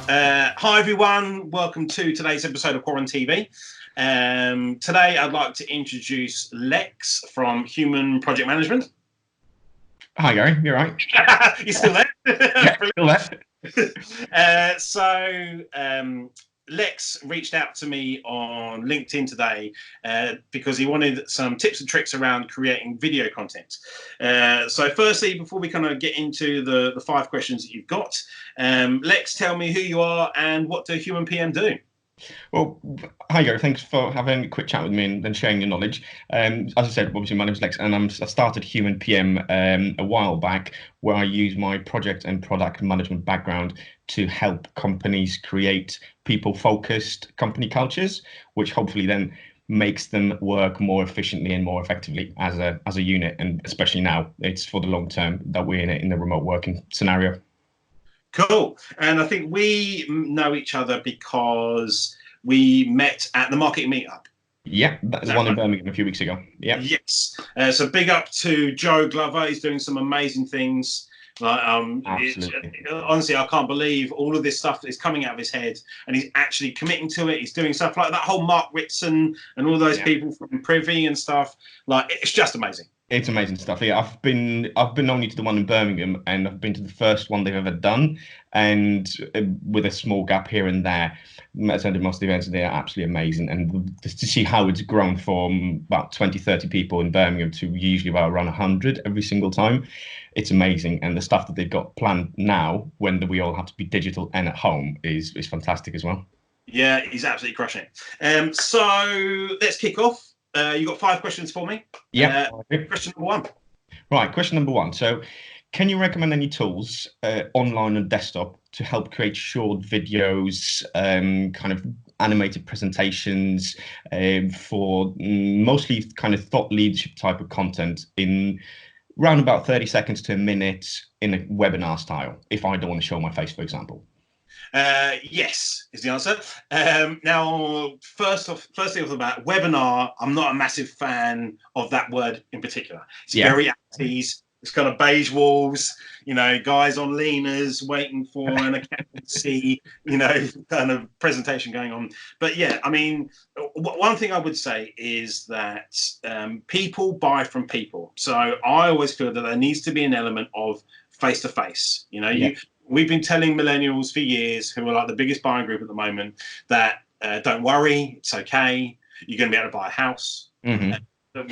Hi everyone, welcome to today's episode of QuaranTV. Today I'd like to introduce Lex from Human Project Management. Hi Gary, you're right. You're still there? Yeah, still there. Lex reached out to me on LinkedIn today because he wanted some tips and tricks around creating video content. So firstly, before we kind of get into the 5 questions that you've got, Lex, tell me who you are and what do Human PM do? Well, hi Gary, thanks for having a quick chat with me and sharing your knowledge. As I said, obviously my name is Lex and I started Human PM a while back, where I use my project and product management background to help companies create people-focused company cultures, which hopefully then makes them work more efficiently and more effectively as a unit. And especially now, it's for the long term that we're in the remote working scenario. Cool. And I think we know each other because we met at the marketing meetup. Yeah, that's one in Birmingham a few weeks ago. Yeah. Yes. So big up to Joe Glover. He's doing some amazing things. Honestly, I can't believe all of this stuff that is coming out of his head, and he's actually committing to it. He's doing stuff like that whole Mark Ritson and all those people from Privy and stuff. Like, it's just amazing. It's amazing stuff. Yeah, I've been only to the one in Birmingham, and I've been to the first one they've ever done, and with a small gap here and there. Attended most of the events, and they are absolutely amazing. And to see how it's grown from about 20, 30 people in Birmingham to usually about around 100 every single time, it's amazing. And the stuff that they've got planned now, when we all have to be digital and at home, is fantastic as well. Yeah, he's absolutely crushing it. So let's kick off. You got 5 questions for me? Yeah. Question number 1. Right, question number 1. So, can you recommend any tools online and desktop to help create short videos, kind of animated presentations for mostly kind of thought leadership type of content in round about 30 seconds to a minute in a webinar style, if I don't want to show my face, for example? Yes is the answer. Now, firstly off the bat, webinar, I'm not a massive fan of that word in particular. It's very 80s. It's kind of beige walls, guys on leaners waiting for an accountancy, kind of presentation going on. But yeah, I mean, one thing I would say is that people buy from people. So I always feel that there needs to be an element of face-to-face. We've been telling millennials for years, who are like the biggest buying group at the moment, that don't worry, it's okay. You're going to be able to buy a house.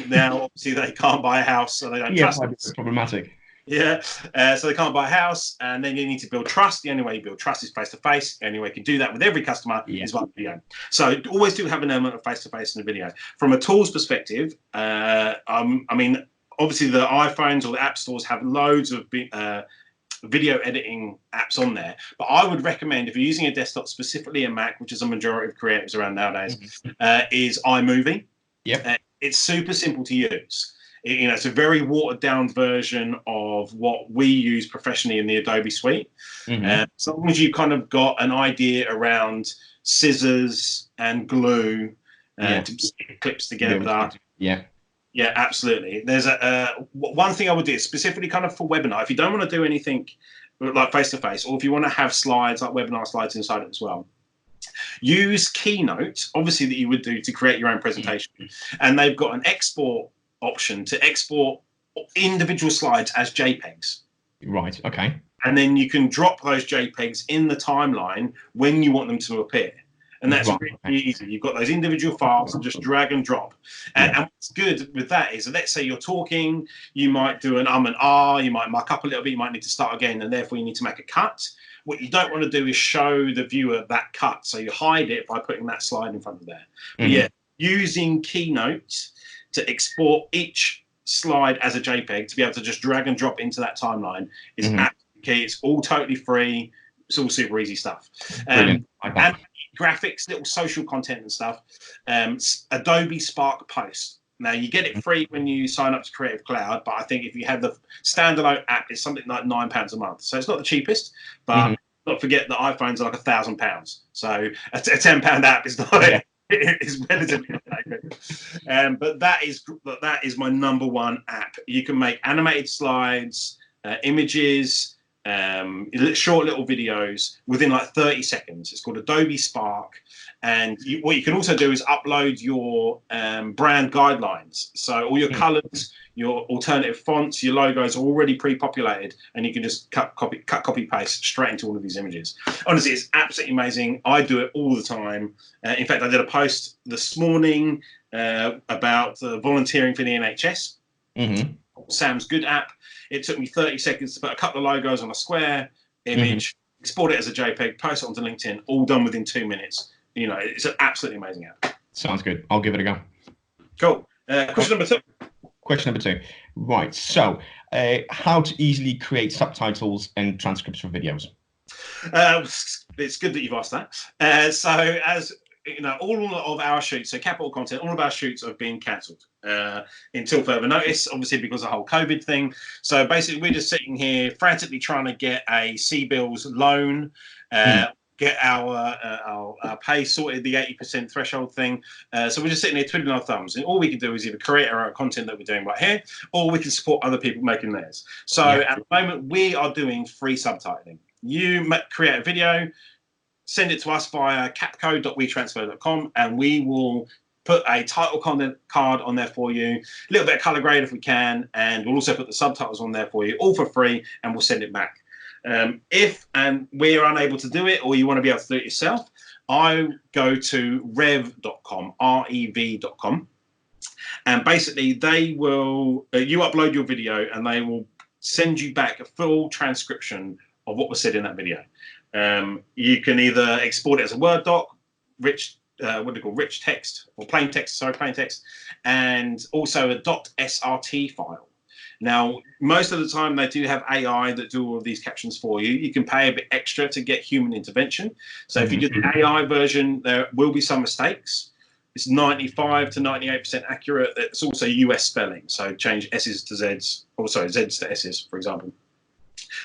Now, obviously, they can't buy a house, so they don't trust us. It's problematic. Yeah, so they can't buy a house, and then you need to build trust. The only way you build trust is face-to-face. The only way you can do that with every customer is via video. So always do have an element of face-to-face in the video. From a tools perspective, I mean, obviously the iPhones or the app stores have loads of video editing apps on there, but I would recommend, if you're using a desktop, specifically a Mac, which is a majority of creatives around nowadays, is iMovie. It's super simple to use. It's a very watered down version of what we use professionally in the Adobe suite. So long as you kind of got an idea around scissors and glue to stick clips together. Yeah, absolutely. There's one thing I would do specifically kind of for webinar. If you don't want to do anything like face-to-face, or if you want to have slides like webinar slides inside it as well, use Keynote, obviously, that you would do to create your own presentation. And they've got an export option to export individual slides as JPEGs. Right, okay. And then you can drop those JPEGs in the timeline when you want them to appear. And that's really easy. You've got those individual files and just drag and drop. And what's good with that is, let's say you're talking, you might do an and ah, you might muck up a little bit, you might need to start again, and therefore you need to make a cut. What you don't want to do is show the viewer that cut. So you hide it by putting that slide in front of there. But yeah, using Keynote to export each slide as a JPEG to be able to just drag and drop into that timeline is absolutely key. It's all totally free. It's all super easy stuff. And graphics, little social content and stuff. Adobe Spark Post. Now, you get it free when you sign up to Creative Cloud, but I think if you have the standalone app, it's something like £9 a month. So it's not the cheapest, but don't forget that iPhones are like £1,000. So a £10 app is not it's relatively but that is my number 1 app. You can make animated slides, images, short little videos within like 30 seconds. It's called Adobe Spark. And what you can also do is upload your brand guidelines. So all your colors, your alternative fonts, your logos are already pre-populated, and you can just cut, copy, paste straight into all of these images. Honestly, it's absolutely amazing. I do it all the time. In fact, I did a post this morning about volunteering for the NHS. Sam's Good app. It took me 30 seconds to put a couple of logos on a square image, export it as a JPEG, post it onto LinkedIn, all done within 2 minutes. You know, it's an absolutely amazing app. Sounds good. I'll give it a go. Cool. Question number 2. Question number 2. Right. So, how to easily create subtitles and transcripts for videos? It's good that you've asked that. So, as you know, all of our shoots, so capital content, all of our shoots have been cancelled until further notice, obviously because of the whole COVID thing. So basically, we're just sitting here frantically trying to get a CBILS loan, get our pay sorted, the 80% threshold thing. So we're just sitting here twiddling our thumbs, and all we can do is either create our own content that we're doing right here, or we can support other people making theirs. So at the moment, we are doing free subtitling. You create a video, send it to us via capcode.wetransfer.com, and we will put a title content card on there for you, a little bit of color grade if we can, and we'll also put the subtitles on there for you, all for free, and we'll send it back. If we're unable to do it, or you want to be able to do it yourself, I go to rev.com, rev.com, and basically they will, you upload your video, and they will send you back a full transcription of what was said in that video. You can either export it as a Word doc, rich text, or plain text, and also a .srt file. Now, most of the time they do have AI that do all of these captions for you. You can pay a bit extra to get human intervention. So if you do the AI version, there will be some mistakes. It's 95 to 98% accurate. It's also US spelling, so change S's to Z's, or sorry, Z's to S's, for example.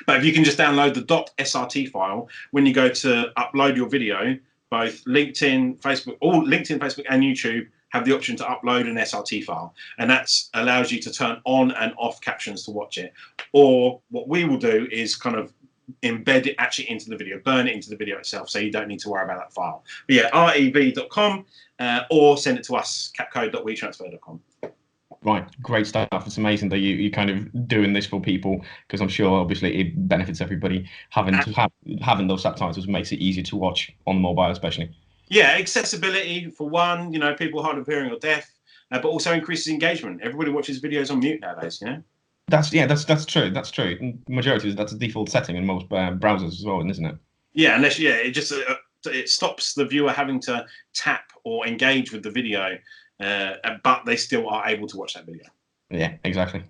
But if you can just download the .srt file, when you go to upload your video, both LinkedIn, Facebook, and YouTube have the option to upload an SRT file, and that allows you to turn on and off captions to watch it. Or what we will do is kind of embed it actually into the video, burn it into the video itself, so you don't need to worry about that file. But yeah, rev.com, or send it to us, capcode.wetransfer.com. Right, great stuff. It's amazing that you kind of doing this for people, because I'm sure obviously it benefits everybody. Having those subtitles makes it easier to watch on mobile, especially. Yeah, accessibility for one. You know, people hard of hearing or deaf, but also increases engagement. Everybody watches videos on mute nowadays. You know. That's true. That's true. Majority that's a default setting in most browsers as well, isn't it? Yeah, unless it just it stops the viewer having to tap or engage with the video. But they still are able to watch that video. Yeah, exactly.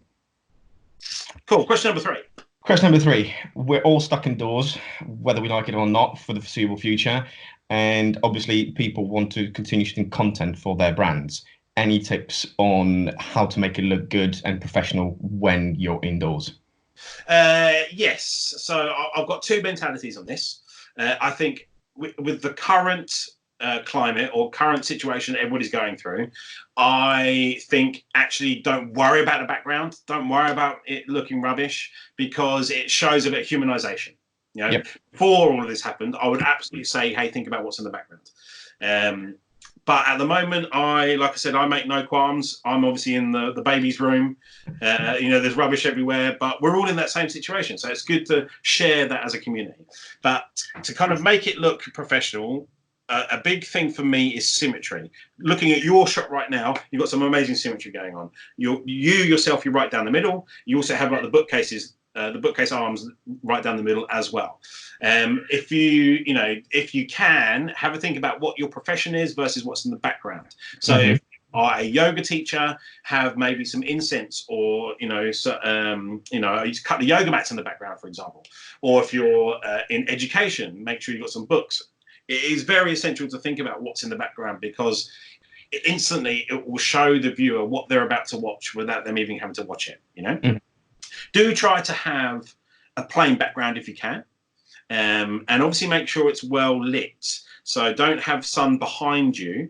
Cool. Question number 3. Question number 3. We're all stuck indoors, whether we like it or not, for the foreseeable future. And obviously, people want to continue shooting content for their brands. Any tips on how to make it look good and professional when you're indoors? Yes. So I've got 2 mentalities on this. I think with the current climate or current situation everybody's going through, I think actually don't worry about the background, don't worry about it looking rubbish, because it shows a bit of humanization. You know, before all of this happened, I would absolutely say, hey, think about what's in the background. But at the moment, like I said, I make no qualms. I'm obviously in the baby's room. You know, there's rubbish everywhere, but we're all in that same situation. So it's good to share that as a community. But to kind of make it look professional, a big thing for me is symmetry. Looking at your shot right now, you've got some amazing symmetry going on. You yourself, you're right down the middle. You also have like the bookcases, the bookcase arms right down the middle as well. If you can, have a think about what your profession is versus what's in the background. So if you are a yoga teacher, have maybe some incense, or you cut the yoga mats in the background, for example. Or if you're in education, make sure you've got some books. It is very essential to think about what's in the background, because instantly it will show the viewer what they're about to watch without them even having to watch it. You know, do try to have a plain background if you can, and obviously make sure it's well lit. So don't have sun behind you,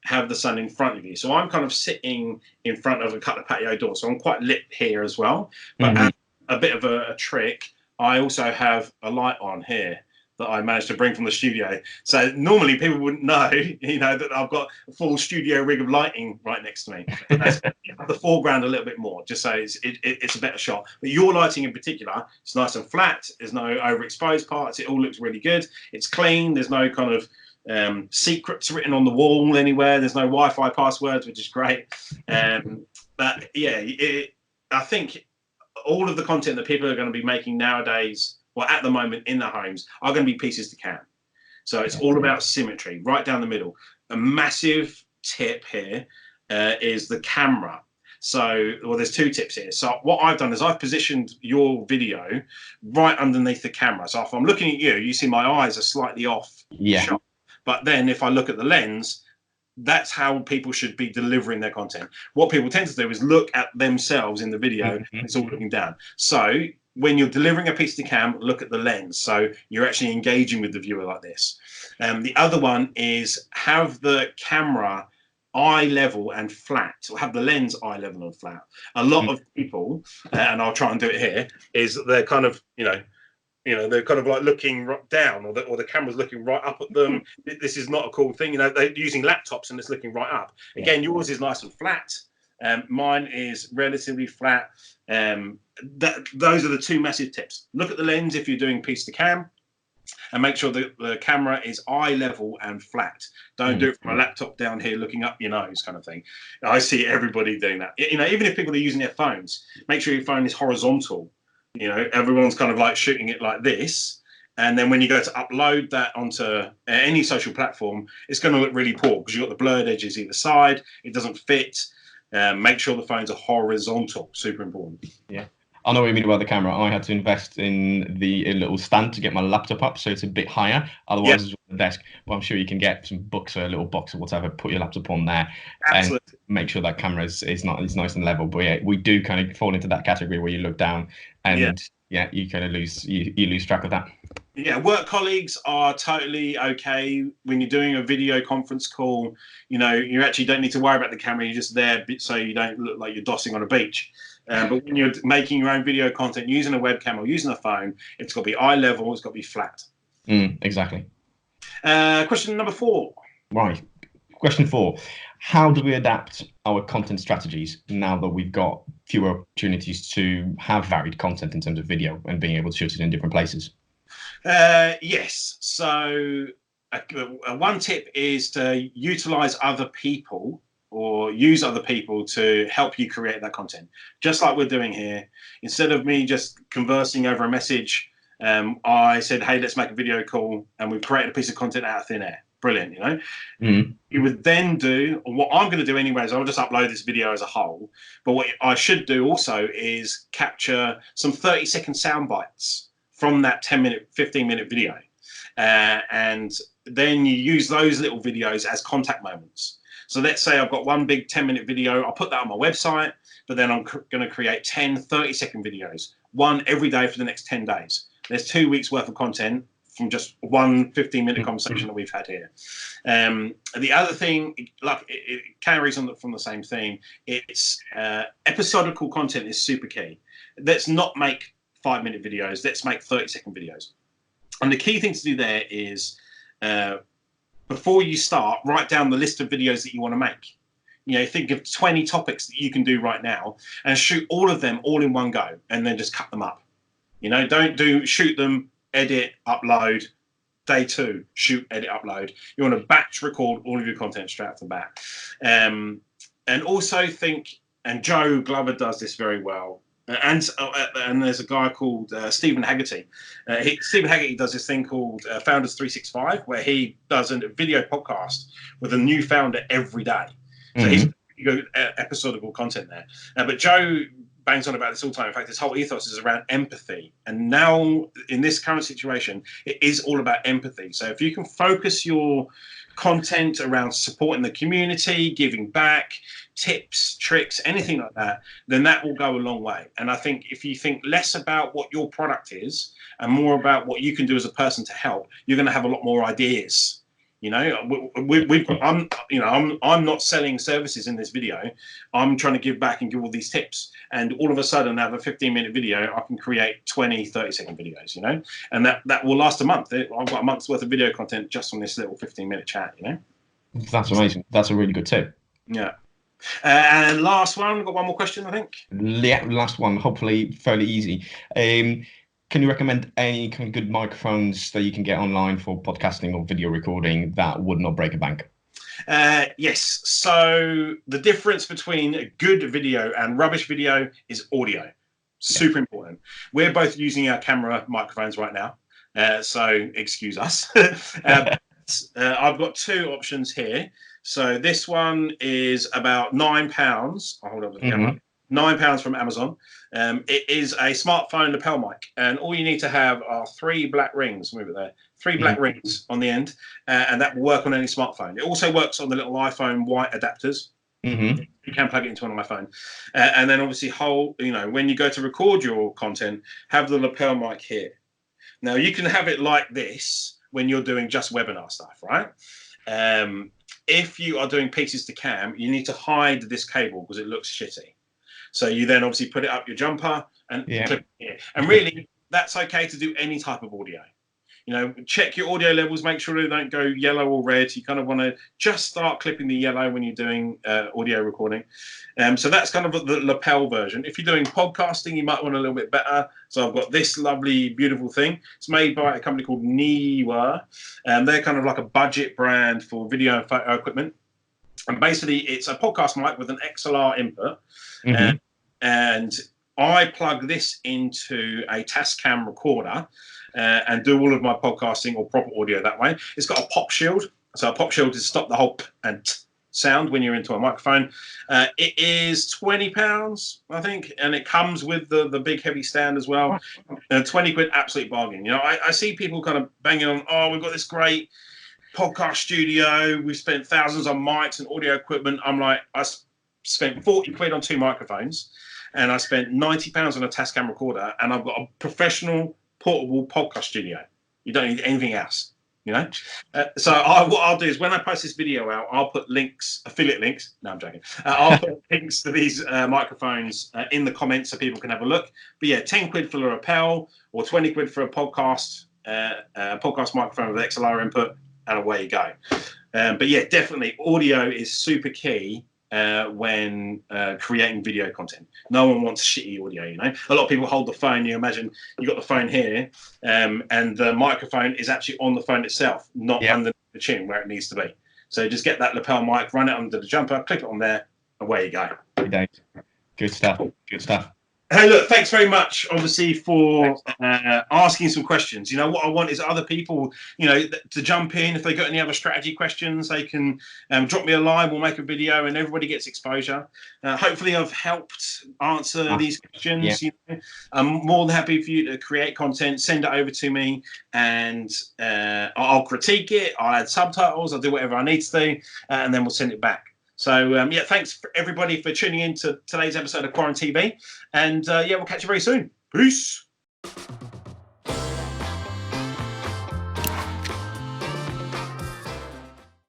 have the sun in front of you. So I'm kind of sitting in front of a couple of patio doors, so I'm quite lit here as well. But as a bit of a trick, I also have a light on here that I managed to bring from the studio. So normally people wouldn't know, that I've got a full studio rig of lighting right next to me. But that's the foreground a little bit more, just so it's a better shot. But your lighting in particular, it's nice and flat. There's no overexposed parts. It all looks really good. It's clean. There's no kind of secrets written on the wall anywhere. There's no Wi-Fi passwords, which is great. But yeah, I think all of the content that people are going to be making nowadays, well, at the moment in their homes, are going to be pieces to cam. So it's all about symmetry, right down the middle. A massive tip here is the camera. So, well, there's two tips here. So what I've done is I've positioned your video right underneath the camera. So if I'm looking at you, you see my eyes are slightly off shot. But then if I look at the lens, that's how people should be delivering their content. What people tend to do is look at themselves in the video. It's all looking down. So when you're delivering a piece to cam, look at the lens. So you're actually engaging with the viewer like this. The other one is have the camera eye level and flat, or have the lens eye level and flat. A lot of people, and I'll try and do it here, is they're kind of, they're kind of like looking down, or the camera's looking right up at them. This is not a cool thing. They're using laptops and it's looking right up. Again, yours is nice and flat. Mine is relatively flat. Those are the two massive tips. Look at the lens if you're doing piece to cam, and make sure that the camera is eye level and flat. Don't do it from a laptop down here looking up your nose kind of thing. I see everybody doing that. Even if people are using their phones, make sure your phone is horizontal. Everyone's kind of like shooting it like this. And then when you go to upload that onto any social platform, it's going to look really poor because you've got the blurred edges either side. It doesn't fit. Make sure the phones are horizontal. Super important. Yeah. I know what you mean about the camera. I had to invest in a little stand to get my laptop up, so it's a bit higher. Otherwise, it's on the desk. Well, I'm sure you can get some books or a little box or whatever. Put your laptop on there, and make sure that camera is nice and level. But yeah, we do kind of fall into that category where you look down, and you kind of lose track of that. Yeah, work colleagues are totally okay when you're doing a video conference call. You actually don't need to worry about the camera. You're just there so you don't look like you're dossing on a beach. But when you're making your own video content using a webcam or using a phone, it's got to be eye level, it's got to be flat. Exactly. Question number 4. Right. Question 4. How do we adapt our content strategies now that we've got fewer opportunities to have varied content in terms of video and being able to shoot it in different places? Yes. So one tip is to utilize other people or use other people to help you create that content. Just like we're doing here. Instead of me just conversing over a message, I said, hey, let's make a video call, and we've created a piece of content out of thin air. Brilliant, You would then do, or what I'm going to do anyway, is I'll just upload this video as a whole. But what I should do also is capture some 30-second sound bites from that 10-minute, 15-minute video. And then you use those little videos as contact moments. So let's say I've got one big 10-minute video. I'll put that on my website, but then I'm going to create 10 30-second videos, one every day for the next 10 days. There's 2 weeks worth of content from just one 15-minute conversation that we've had here. The other thing, like it carries on from the same theme, it's episodical content is super key. Let's not make 5-minute videos. Let's make 30-second videos. And the key thing to do there is before you start, write down the list of videos that you want to make. Think of 20 topics that you can do right now and shoot all of them all in one go, and then just cut them up. Don't shoot them, edit, upload. Day 2, shoot, edit, upload. You want to batch record all of your content straight off the bat. And also think, and Joe Glover does this very well, and there's a guy called Stephen Haggerty. Stephen Haggerty does this thing called Founders 365, where he does a video podcast with a new founder every day. So he's episodical content there. But Joe bangs on about this all the time. In fact, his whole ethos is around empathy. And now, in this current situation, it is all about empathy. So if you can focus your content around supporting the community, giving back, tips, tricks, anything like that, then that will go a long way. And I think if you think less about what your product is and more about what you can do as a person to help, you're going to have a lot more ideas. You know, I'm not selling services in this video. I'm trying to give back and give all these tips. And all of a sudden, out of a 15-minute video, I can create 20, 30-second videos, you know, and that will last a month. I've got a month's worth of video content just on this little 15-minute chat, you know. That's amazing. That's a really good tip. Yeah. And last one, got one more question, I think. Yeah, last one, hopefully fairly easy. Can you recommend any kind of good microphones that you can get online for podcasting or video recording that would not break a bank? Yes. So the difference between a good video and rubbish video is audio. Super important. We're both using our camera microphones right now, so excuse us. I've got two options here. So this one is about £9. I'll hold up the camera. £9 from Amazon. It is a smartphone lapel mic, and all you need to have are 3 black rings. Move it there. 3 black rings on the end, and that will work on any smartphone. It also works on the little iPhone white adapters. You can plug it into an iPhone, and then obviously when you go to record your content, have the lapel mic here. Now you can have it like this when you're doing just webinar stuff, right? If you are doing pieces to cam, you need to hide this cable because it looks shitty. So you then obviously put it up your jumper and clip it here. And really, that's okay to do any type of audio. You know, check your audio levels, make sure they don't go yellow or red. You kind of want to just start clipping the yellow when you're doing audio recording. So that's kind of the lapel version. If you're doing podcasting, you might want a little bit better. So I've got this lovely, beautiful thing. It's made by a company called Neewer. They're kind of like a budget brand for video and photo equipment. And basically, it's a podcast mic with an XLR input. And I plug this into a Tascam recorder and do all of my podcasting or proper audio that way. It's got a pop shield. So a pop shield is stop the whole p and t sound when you're into a microphone. It is £20, I think, and it comes with the big heavy stand as well. 20 quid, absolute bargain. You know, I see people kind of banging on, oh, we've got this great podcast studio. We've spent thousands on mics and audio equipment. I'm like, I spent 40 quid on 2 microphones, and I spent £90 on a Tascam recorder, and I've got a professional portable podcast studio. You don't need anything else, you know. So what I'll do is when I post this video out, I'll put links, affiliate links. No, I'm joking. I'll put links to these microphones in the comments so people can have a look. But yeah, 10 quid for a lapel or 20 quid for a podcast microphone with XLR input, and away you go. But yeah, definitely audio is super key when creating video content. No one wants shitty audio, you know. A lot of people hold the phone. You imagine you got the phone here, and the microphone is actually on the phone itself, not under the chin where it needs to be. So just get that lapel mic, run it under the jumper, clip it on there, away you go. Good stuff. Good stuff. Hey, look, thanks very much, obviously, for asking some questions. You know, what I want is other people, you know, to jump in. If they got any other strategy questions, they can drop me a line. We'll make a video and everybody gets exposure. Hopefully, I've helped answer these questions. You know, I'm more than happy for you to create content, send it over to me, and I'll critique it. I'll add subtitles. I'll do whatever I need to do, and then we'll send it back. So, yeah, thanks for everybody for tuning in to today's episode of QuaranTV. And, yeah, we'll catch you very soon. Peace.